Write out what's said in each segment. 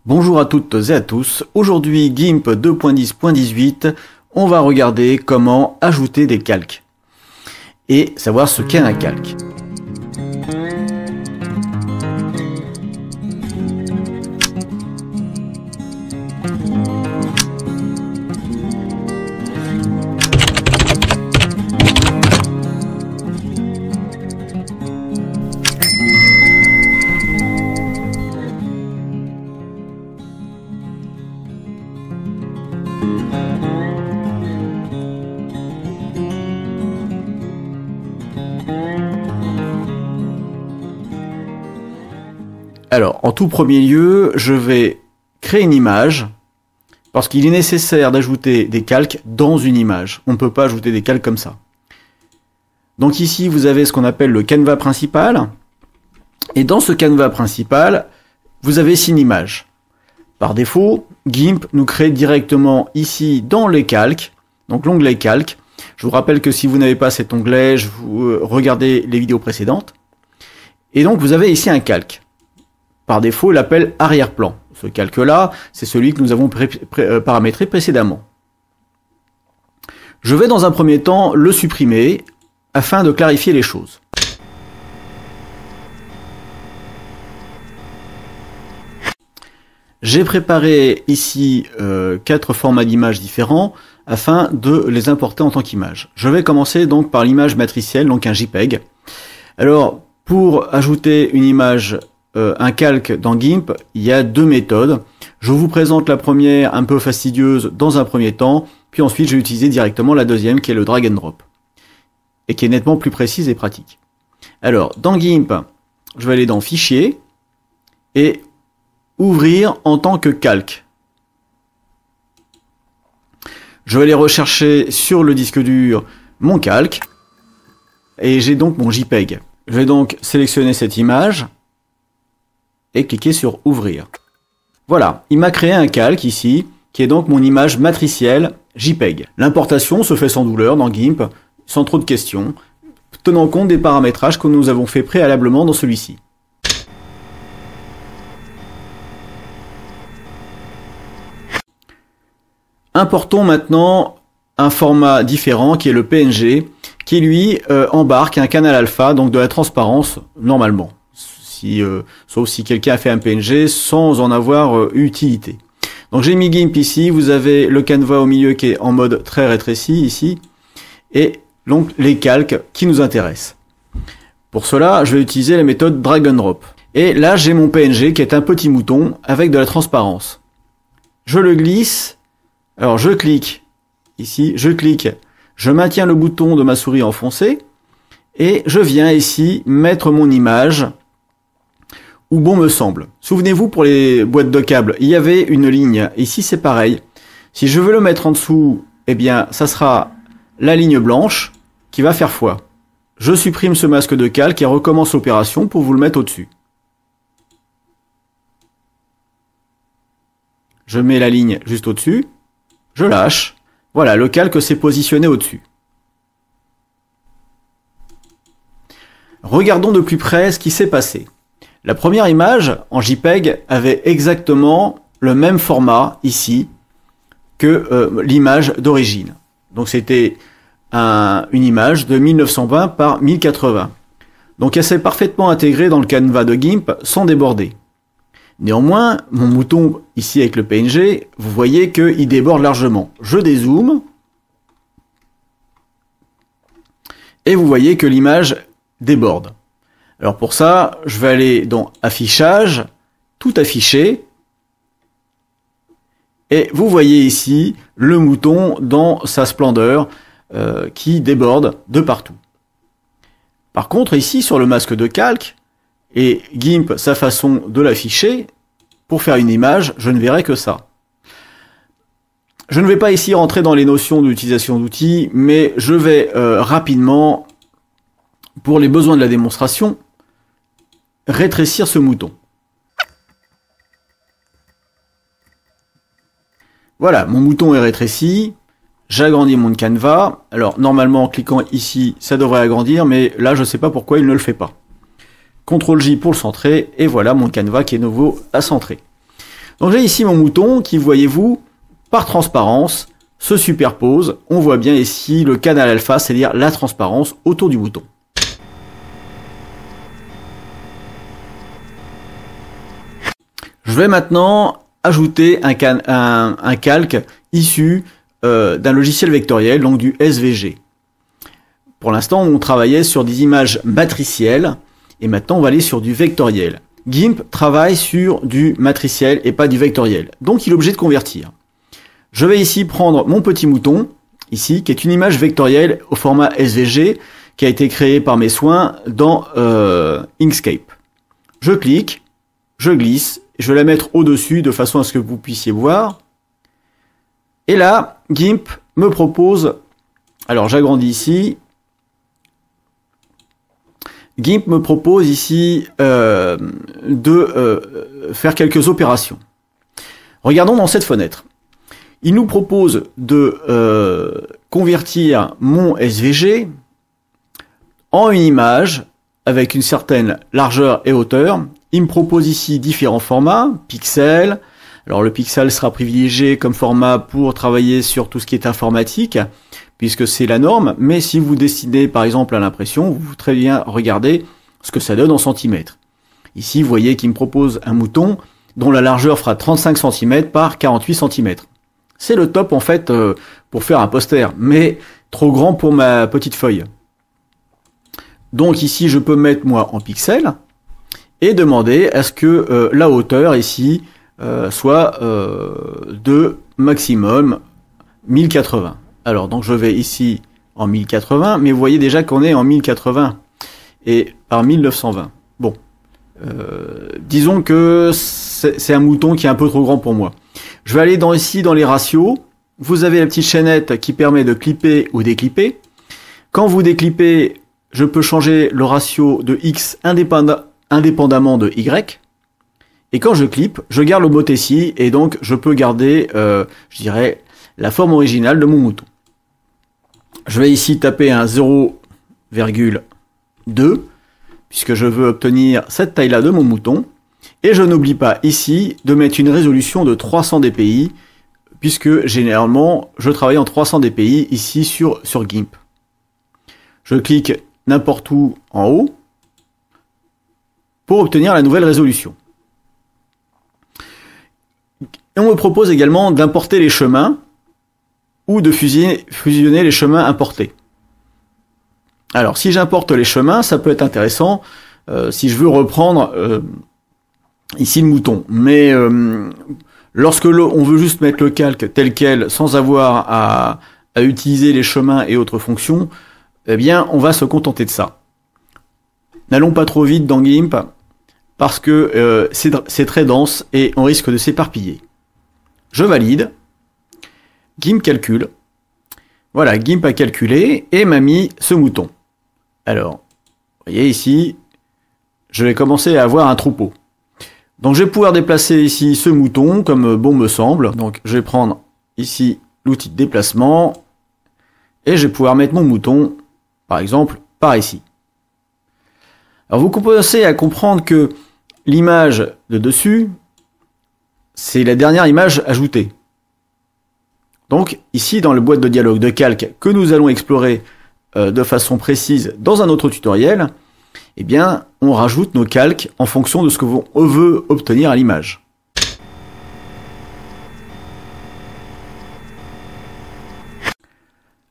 Bonjour à toutes et à tous, aujourd'hui GIMP 2.10.18, on va regarder comment ajouter des calques et savoir ce qu'est un calque. Alors, en tout premier lieu, je vais créer une image, parce qu'il est nécessaire d'ajouter des calques dans une image. On ne peut pas ajouter des calques comme ça. Donc ici, vous avez ce qu'on appelle le canevas principal, et dans ce canevas principal, vous avez une image. Par défaut, GIMP nous crée directement ici dans les calques, donc l'onglet calque. Je vous rappelle que si vous n'avez pas cet onglet, vous regardez les vidéos précédentes. Et donc vous avez ici un calque. Par défaut, il l'appelle arrière-plan. Ce calque-là, c'est celui que nous avons paramétré précédemment. Je vais dans un premier temps le supprimer afin de clarifier les choses. J'ai préparé ici 4 formats d'images différents afin de les importer en tant qu'image. Je vais commencer donc par l'image matricielle, donc un JPEG. Alors, pour ajouter une image, un calque dans GIMP, il y a 2 méthodes. Je vous présente la première un peu fastidieuse dans un premier temps, puis ensuite je vais utiliser directement la deuxième qui est le drag and drop, et qui est nettement plus précise et pratique. Alors, dans GIMP, je vais aller dans Fichier, et Ouvrir en tant que calque. Je vais aller rechercher sur le disque dur mon calque, et j'ai donc mon JPEG. Je vais donc sélectionner cette image, et cliquer sur Ouvrir. Voilà, il m'a créé un calque ici, qui est donc mon image matricielle JPEG. L'importation se fait sans douleur dans GIMP, sans trop de questions, tenant compte des paramétrages que nous avons fait préalablement dans celui-ci. Importons maintenant un format différent qui est le PNG, qui lui embarque un canal alpha, donc de la transparence normalement. Sauf si quelqu'un a fait un PNG sans en avoir utilité. Donc j'ai mis GIMP ici, vous avez le canevas au milieu qui est en mode très rétréci ici, et donc les calques qui nous intéressent. Pour cela, je vais utiliser la méthode drag and drop. Et là j'ai mon PNG qui est un petit mouton avec de la transparence. Je le glisse, alors je clique ici, je maintiens le bouton de ma souris enfoncé, et je viens ici mettre mon image où bon me semble. Souvenez-vous, pour les boîtes de câbles, il y avait une ligne. Ici, c'est pareil. Si je veux le mettre en dessous, eh bien, ça sera la ligne blanche qui va faire foi. Je supprime ce masque de calque et recommence l'opération pour vous le mettre au-dessus. Je mets la ligne juste au-dessus. Je lâche. Voilà, le calque s'est positionné au-dessus. Regardons de plus près ce qui s'est passé. La première image en JPEG avait exactement le même format ici que l'image d'origine. Donc c'était une image de 1920 par 1080. Donc elle s'est parfaitement intégrée dans le canevas de GIMP sans déborder. Néanmoins, mon mouton ici avec le PNG, vous voyez qu'il déborde largement. Je dézoome et vous voyez que l'image déborde. Alors pour ça, je vais aller dans Affichage, Tout afficher, et vous voyez ici le mouton dans sa splendeur qui déborde de partout. Par contre ici sur le masque de calque, et GIMP sa façon de l'afficher, pour faire une image, je ne verrai que ça. Je ne vais pas ici rentrer dans les notions d'utilisation d'outils, mais je vais rapidement, pour les besoins de la démonstration, rétrécir ce mouton. Voilà, mon mouton est rétréci, j'agrandis mon canevas. Alors normalement en cliquant ici, ça devrait agrandir, mais là je ne sais pas pourquoi il ne le fait pas. CTRL J pour le centrer, et voilà mon canevas qui est nouveau à centrer. Donc j'ai ici mon mouton qui, voyez-vous, par transparence, se superpose. On voit bien ici le canal alpha, c'est-à-dire la transparence autour du mouton. Je vais maintenant ajouter un calque issu d'un logiciel vectoriel, donc du SVG. Pour l'instant, on travaillait sur des images matricielles, et maintenant on va aller sur du vectoriel. GIMP travaille sur du matriciel et pas du vectoriel, donc il est obligé de convertir. Je vais ici prendre mon petit mouton, ici, qui est une image vectorielle au format SVG, qui a été créée par mes soins dans Inkscape. Je clique, je glisse, je vais la mettre au-dessus de façon à ce que vous puissiez voir. Et là, GIMP me propose, alors j'agrandis ici, GIMP me propose ici de faire quelques opérations. Regardons dans cette fenêtre. Il nous propose de convertir mon SVG en une image avec une certaine largeur et hauteur. Il me propose ici différents formats, pixels. Alors le pixel sera privilégié comme format pour travailler sur tout ce qui est informatique, puisque c'est la norme, mais si vous décidez par exemple à l'impression, vous pouvez très bien regarder ce que ça donne en centimètres. Ici, vous voyez qu'il me propose un mouton dont la largeur fera 35 cm par 48 cm. C'est le top en fait pour faire un poster, mais trop grand pour ma petite feuille. Donc ici, je peux mettre moi en pixels et demander à ce que la hauteur ici soit de maximum 1080. Alors donc je vais ici en 1080, mais vous voyez déjà qu'on est en 1080 et par 1920. Bon, disons que c'est un mouton qui est un peu trop grand pour moi. Je vais aller ici dans les ratios. Vous avez la petite chaînette qui permet de clipper ou déclipper. Quand vous déclippez, je peux changer le ratio de X indépendamment de Y. Et quand je clippe, je garde le motétie et donc je peux garder, je dirais, la forme originale de mon mouton. Je vais ici taper un 0,2 puisque je veux obtenir cette taille-là de mon mouton. Et je n'oublie pas ici de mettre une résolution de 300 dpi puisque généralement je travaille en 300 dpi ici sur GIMP. Je clique n'importe où en haut pour obtenir la nouvelle résolution. Et on me propose également d'importer les chemins ou de fusionner les chemins importés. Alors si j'importe les chemins, ça peut être intéressant si je veux reprendre ici le mouton. Mais lorsque on veut juste mettre le calque tel quel sans avoir à utiliser les chemins et autres fonctions, eh bien on va se contenter de ça. N'allons pas trop vite dans GIMP parce que c'est très dense et on risque de s'éparpiller. Je valide. GIMP calcule. Voilà, GIMP a calculé et m'a mis ce mouton. Alors, vous voyez ici, je vais commencer à avoir un troupeau. Donc je vais pouvoir déplacer ici ce mouton comme bon me semble. Donc je vais prendre ici l'outil de déplacement et je vais pouvoir mettre mon mouton, par exemple, par ici. Alors vous commencez à comprendre que l'image de dessus, c'est la dernière image ajoutée. Donc ici dans le boîte de dialogue de calque que nous allons explorer de façon précise dans un autre tutoriel, eh bien on rajoute nos calques en fonction de ce que l'on veut obtenir à l'image.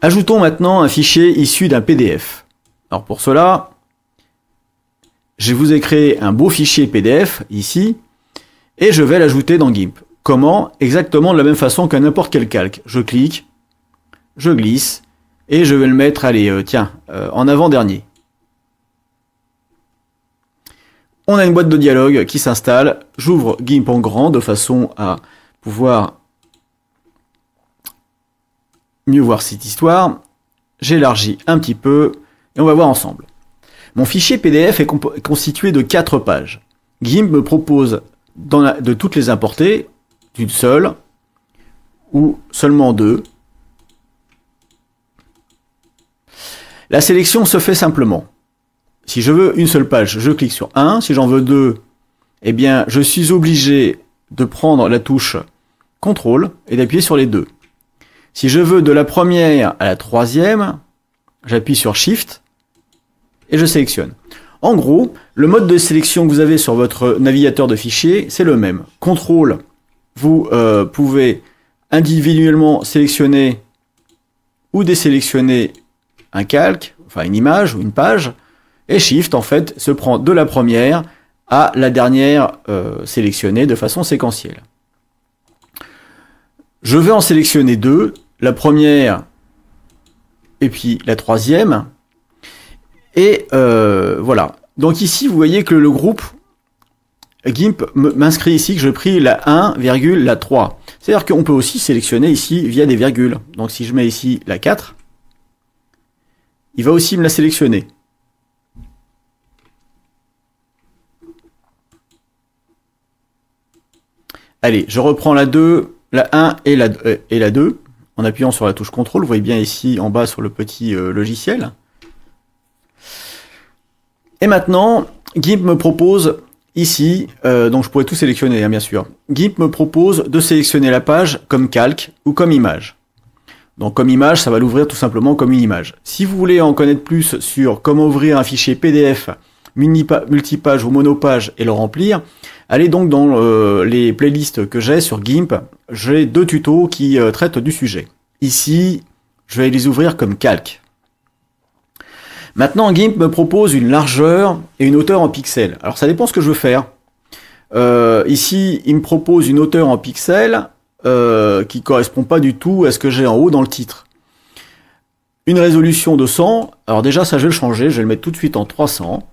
Ajoutons maintenant un fichier issu d'un PDF. Alors pour cela, je vous ai créé un beau fichier PDF ici et je vais l'ajouter dans GIMP. Comment? Exactement de la même façon qu'à n'importe quel calque. Je clique, je glisse et je vais le mettre, allez, en avant-dernier. On a une boîte de dialogue qui s'installe. J'ouvre GIMP en grand de façon à pouvoir mieux voir cette histoire. J'élargis un petit peu et on va voir ensemble. Mon fichier PDF est constitué de 4 pages. GIMP me propose de toutes les importer, d'une seule ou seulement 2. La sélection se fait simplement. Si je veux une seule page, je clique sur 1. Si j'en veux 2, eh bien, je suis obligé de prendre la touche CTRL et d'appuyer sur les deux. Si je veux de la première à la troisième, j'appuie sur SHIFT et je sélectionne. En gros, le mode de sélection que vous avez sur votre navigateur de fichiers, c'est le même. CTRL, vous pouvez individuellement sélectionner ou désélectionner un calque, enfin une image ou une page, et Shift en fait se prend de la première à la dernière sélectionnée de façon séquentielle. Je vais en sélectionner deux, la première et puis la troisième, et voilà. Donc ici vous voyez que le groupe GIMP m'inscrit ici que je pris la 1, la 3. C'est-à-dire qu'on peut aussi sélectionner ici via des virgules. Donc si je mets ici la 4, il va aussi me la sélectionner. Allez, je reprends la 2, la 1 et la 2 en appuyant sur la touche CTRL. Vous voyez bien ici en bas sur le petit logiciel. Et maintenant, GIMP me propose ici, donc je pourrais tout sélectionner, hein, bien sûr. GIMP me propose de sélectionner la page comme calque ou comme image. Donc comme image, ça va l'ouvrir tout simplement comme une image. Si vous voulez en connaître plus sur comment ouvrir un fichier PDF, multipage ou monopage et le remplir, allez donc dans les playlists que j'ai sur GIMP. J'ai 2 tutos qui traitent du sujet. Ici, je vais les ouvrir comme calque. Maintenant, GIMP me propose une largeur et une hauteur en pixels. Alors ça dépend ce que je veux faire. Ici, il me propose une hauteur en pixels qui correspond pas du tout à ce que j'ai en haut dans le titre. Une résolution de 100. Alors déjà, ça je vais le changer. Je vais le mettre tout de suite en 300.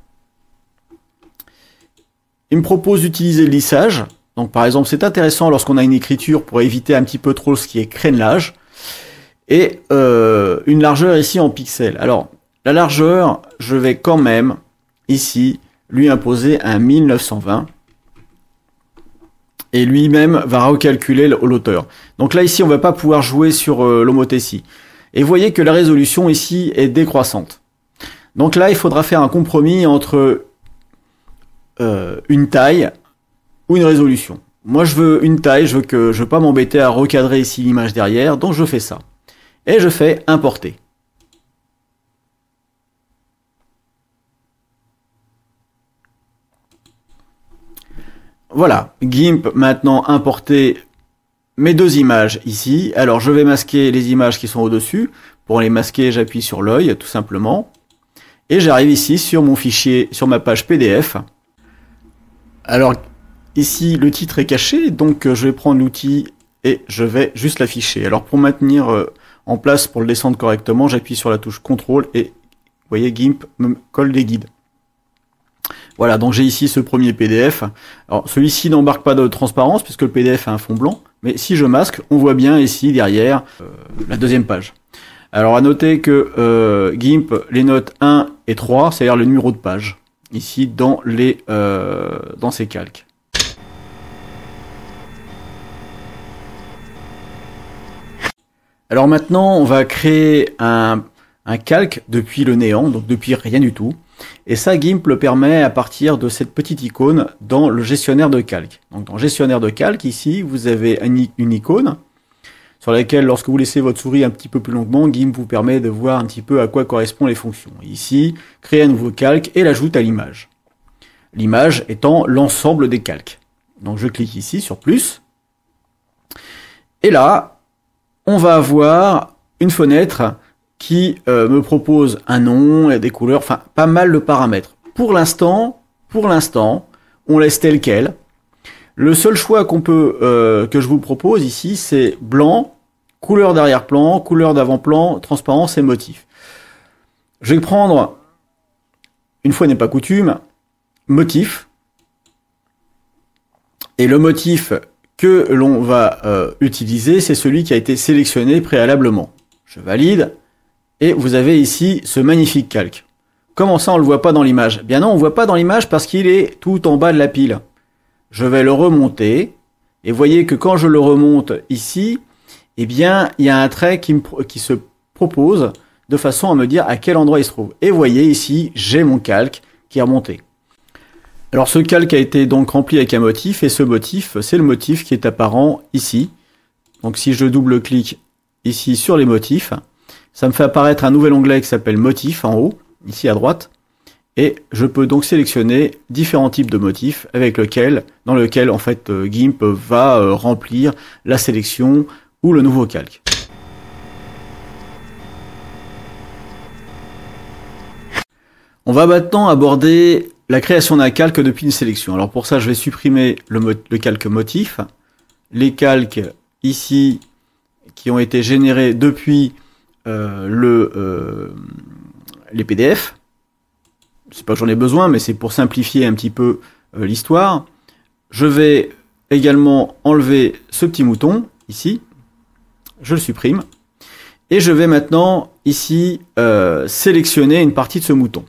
Il me propose d'utiliser le lissage. Donc par exemple, c'est intéressant lorsqu'on a une écriture pour éviter un petit peu trop ce qui est crénelage. Et une largeur ici en pixels. Alors, la largeur, je vais quand même, ici, lui imposer un 1920. Et lui-même va recalculer l'auteur. Donc là, ici, on va pas pouvoir jouer sur l'homothétie. Et vous voyez que la résolution, ici, est décroissante. Donc là, il faudra faire un compromis entre une taille ou une résolution. Moi, je veux une taille, je veux pas m'embêter à recadrer ici l'image derrière, donc je fais ça. Et je fais importer. Voilà, GIMP maintenant importé mes 2 images ici. Alors je vais masquer les images qui sont au-dessus. Pour les masquer, j'appuie sur l'œil tout simplement. Et j'arrive ici sur mon fichier, sur ma page PDF. Alors ici le titre est caché, donc je vais prendre l'outil et je vais juste l'afficher. Alors pour maintenir en place, pour le descendre correctement, j'appuie sur la touche CTRL et vous voyez GIMP me colle des guides. Voilà, donc j'ai ici ce premier PDF. Alors celui-ci n'embarque pas de transparence puisque le PDF a un fond blanc, mais si je masque, on voit bien ici derrière la deuxième page. Alors à noter que GIMP les note 1 et 3, c'est-à-dire le numéro de page, ici dans ces calques. Alors maintenant, on va créer un calque depuis le néant, donc depuis rien du tout. Et ça, GIMP le permet à partir de cette petite icône dans le gestionnaire de calque. Donc dans gestionnaire de calque, ici, vous avez une icône sur laquelle, lorsque vous laissez votre souris un petit peu plus longuement, GIMP vous permet de voir un petit peu à quoi correspondent les fonctions. Ici, créer un nouveau calque et l'ajoute à l'image. L'image étant l'ensemble des calques. Donc je clique ici sur plus. Et là, on va avoir une fenêtre qui me propose un nom et des couleurs, enfin pas mal de paramètres. Pour l'instant, on laisse tel quel. Le seul choix que je vous propose ici, c'est blanc, couleur d'arrière-plan, couleur d'avant-plan, transparence et motif. Je vais prendre, une fois n'est pas coutume, motif. Et le motif que l'on va utiliser, c'est celui qui a été sélectionné préalablement. Je valide. Et vous avez ici ce magnifique calque. Comment ça on le voit pas dans l'image? Bien non, on voit pas dans l'image parce qu'il est tout en bas de la pile. Je vais le remonter. Et vous voyez que quand je le remonte ici, eh bien, il y a un trait qui se propose de façon à me dire à quel endroit il se trouve. Et vous voyez ici, j'ai mon calque qui est remonté. Alors ce calque a été donc rempli avec un motif, et ce motif, c'est le motif qui est apparent ici. Donc si je double-clique ici sur les motifs, ça me fait apparaître un nouvel onglet qui s'appelle Motifs en haut, ici à droite. Et je peux donc sélectionner différents types de motifs dans lequel en fait GIMP va remplir la sélection ou le nouveau calque. On va maintenant aborder la création d'un calque depuis une sélection. Alors pour ça, je vais supprimer le calque motif, les calques ici qui ont été générés depuis les PDF. C'est pas que j'en ai besoin, mais c'est pour simplifier un petit peu l'histoire. Je vais également enlever ce petit mouton, ici. Je le supprime. Et je vais maintenant, ici, sélectionner une partie de ce mouton.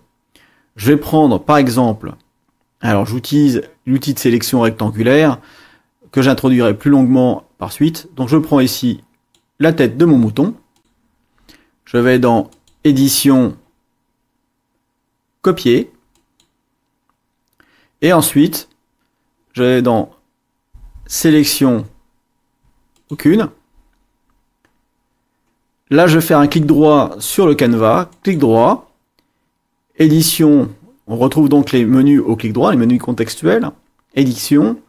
Je vais prendre, par exemple, alors j'utilise l'outil de sélection rectangulaire, que j'introduirai plus longuement par suite. Donc je prends ici la tête de mon mouton. Je vais dans Édition, Copier. Et ensuite, je vais dans Sélection, aucune. Là, je vais faire un clic droit sur le canevas, clic droit, Édition, on retrouve donc les menus au clic droit, les menus contextuels, Édition,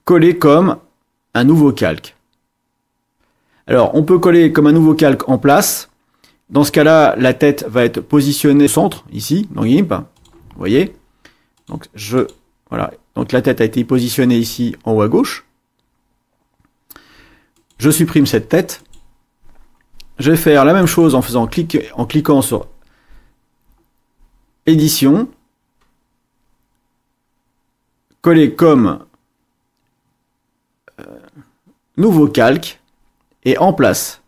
Coller comme un nouveau calque. Alors, on peut coller comme un nouveau calque en place. Dans ce cas-là, la tête va être positionnée au centre, ici, dans GIMP. Vous voyez? Donc, voilà. Donc, la tête a été positionnée ici, en haut à gauche. Je supprime cette tête. Je vais faire la même chose en cliquant sur Édition. Coller comme nouveau calque et en place.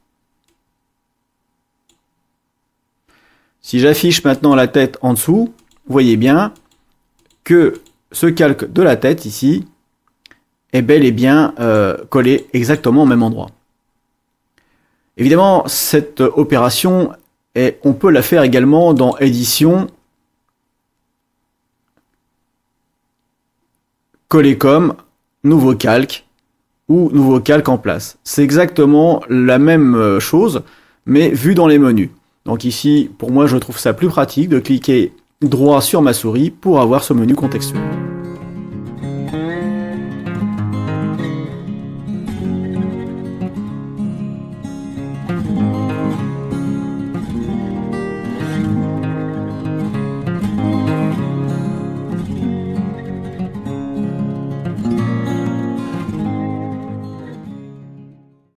Si j'affiche maintenant la tête en dessous, vous voyez bien que ce calque de la tête ici est bel et bien collé exactement au même endroit. Évidemment, cette opération, on peut la faire également dans Édition, Coller comme, Nouveau calque ou Nouveau calque en place. C'est exactement la même chose, mais vu dans les menus. Donc ici, pour moi, je trouve ça plus pratique de cliquer droit sur ma souris pour avoir ce menu contextuel.